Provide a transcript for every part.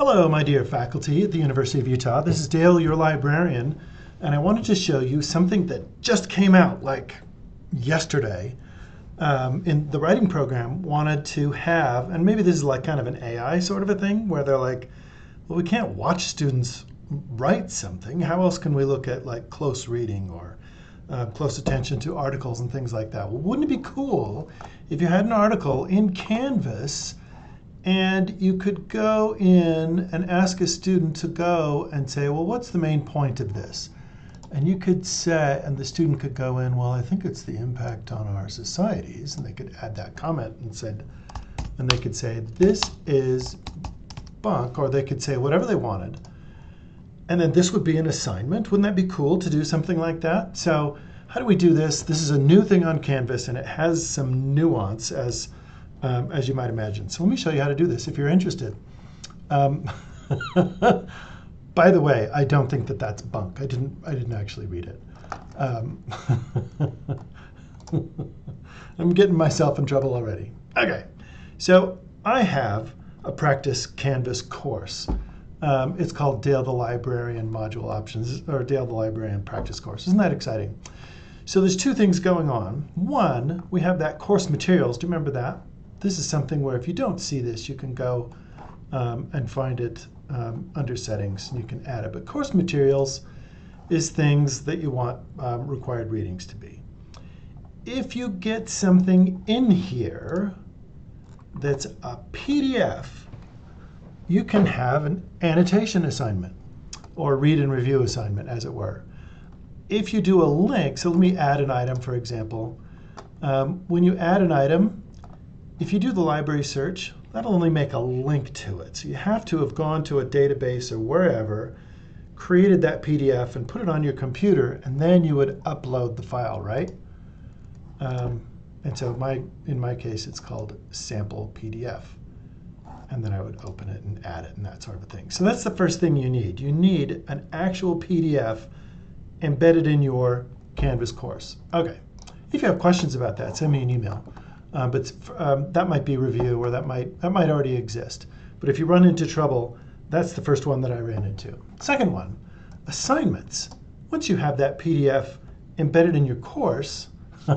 Hello, my dear faculty at the University of Utah. This is Dale, your librarian, and I wanted to show you something that just came out like yesterday. In the writing program wanted to have, and maybe this is like kind of an AI sort of a thing, where they're like, well, we can't watch students write something. How else can we look at like close reading or close attention to articles and things like that? Well, wouldn't it be cool if you had an article in Canvas and you could go in and ask a student to go and say, well, what's the main point of this? And you could say, and the student could go in, well, I think it's the impact on our societies, and they could add that comment and they could say, this is bunk, or they could say whatever they wanted. And then this would be an assignment. Wouldn't that be cool to do something like that? So how do we do this? This is a new thing on Canvas, and it has some nuance as you might imagine. So let me show you how to do this if you're interested. By the way, I don't think that that's bunk. I didn't actually read it. I'm getting myself in trouble already. Okay, so I have a practice Canvas course. It's called Dale the Librarian Module Options, or Dale the Librarian Practice Course. Isn't that exciting? So there's two things going on. One, we have that course materials. Do you remember that? This is something where if you don't see this, you can go and find it under settings, and you can add it. But course materials is things that you want required readings to be. If you get something in here that's a PDF, you can have an annotation assignment or read and review assignment, as it were. If you do a link, so let me add an item, for example. When you add an item, if you do the library search, that'll only make a link to it. So you have to have gone to a database or wherever, created that PDF and put it on your computer, and then you would upload the file, right? And so in my case, it's called sample PDF. And then I would open it and add it and that sort of a thing. So that's the first thing you need. You need an actual PDF embedded in your Canvas course. Okay, if you have questions about that, send me an email. But that might be review, or that might already exist. But if you run into trouble, that's the first one that I ran into. Second one, assignments. Once you have that PDF embedded in your course, I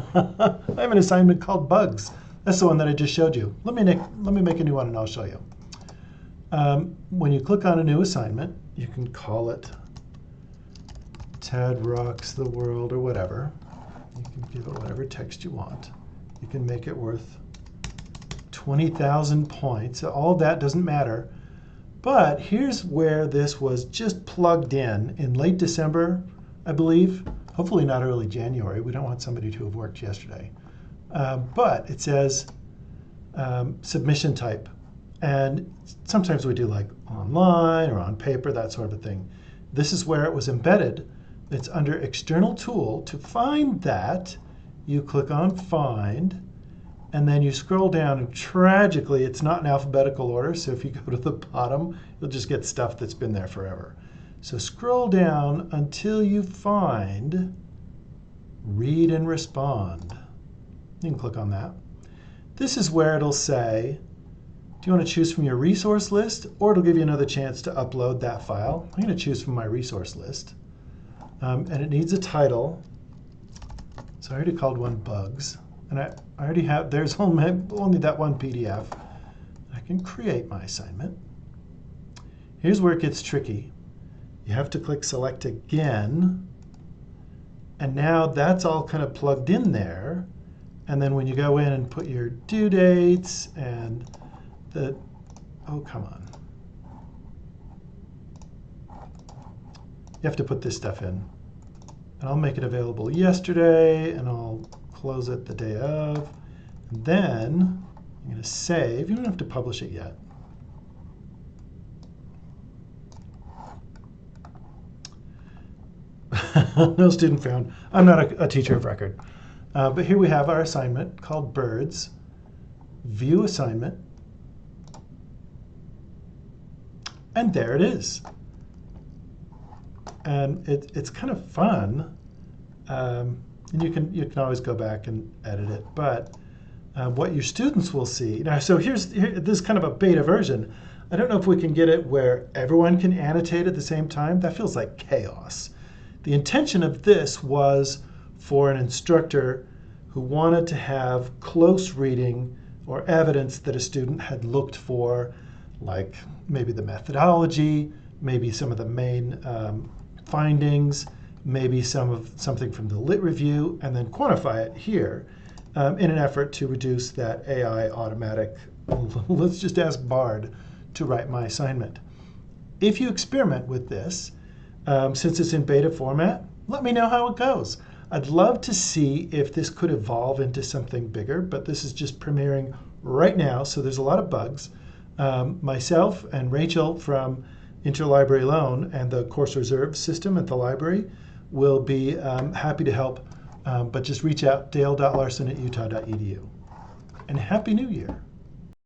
have an assignment called bugs. That's the one that I just showed you. Let me make a new one and I'll show you. When you click on a new assignment, you can call it Ted Rocks the World or whatever. You can give it whatever text you want. You can make it worth 20,000 points. All that doesn't matter. But here's where this was just plugged in late December, I believe. Hopefully not early January. We don't want somebody to have worked yesterday. But it says submission type. And sometimes we do like online or on paper, that sort of a thing. This is where it was embedded. It's under external tool. To find that, you click on find, and then you scroll down, and tragically, it's not in alphabetical order, so if you go to the bottom, you'll just get stuff that's been there forever. So scroll down until you find read and respond. You can click on that. This is where it'll say, do you want to choose from your resource list, or it'll give you another chance to upload that file. I'm going to choose from my resource list. And it needs a title. So I already called one bugs. And I already have, there's only that one PDF. I can create my assignment. Here's where it gets tricky. You have to click select again. And now that's all kind of plugged in there. And then when you go in and put your due dates and oh, come on. You have to put this stuff in. And I'll make it available yesterday, and I'll close it the day of. And then I'm going to save. You don't have to publish it yet. No student found. I'm not a teacher of record. But here we have our assignment called Birds. View assignment. And there it is. And it's kind of fun. And you can always go back and edit it. But what your students will see. Now, so this is kind of a beta version. I don't know if we can get it where everyone can annotate at the same time. That feels like chaos. The intention of this was for an instructor who wanted to have close reading or evidence that a student had looked for, like maybe the methodology, maybe some of the main findings, maybe something from the lit review, and then quantify it here in an effort to reduce that AI automatic, let's just ask Bard to write my assignment. If you experiment with this, since it's in beta format, let me know how it goes. I'd love to see if this could evolve into something bigger, but this is just premiering right now, so there's a lot of bugs. Myself and Rachel from Interlibrary Loan and the Course Reserve system at the library will be happy to help, but just reach out, dale.larson@utah.edu. And Happy New Year.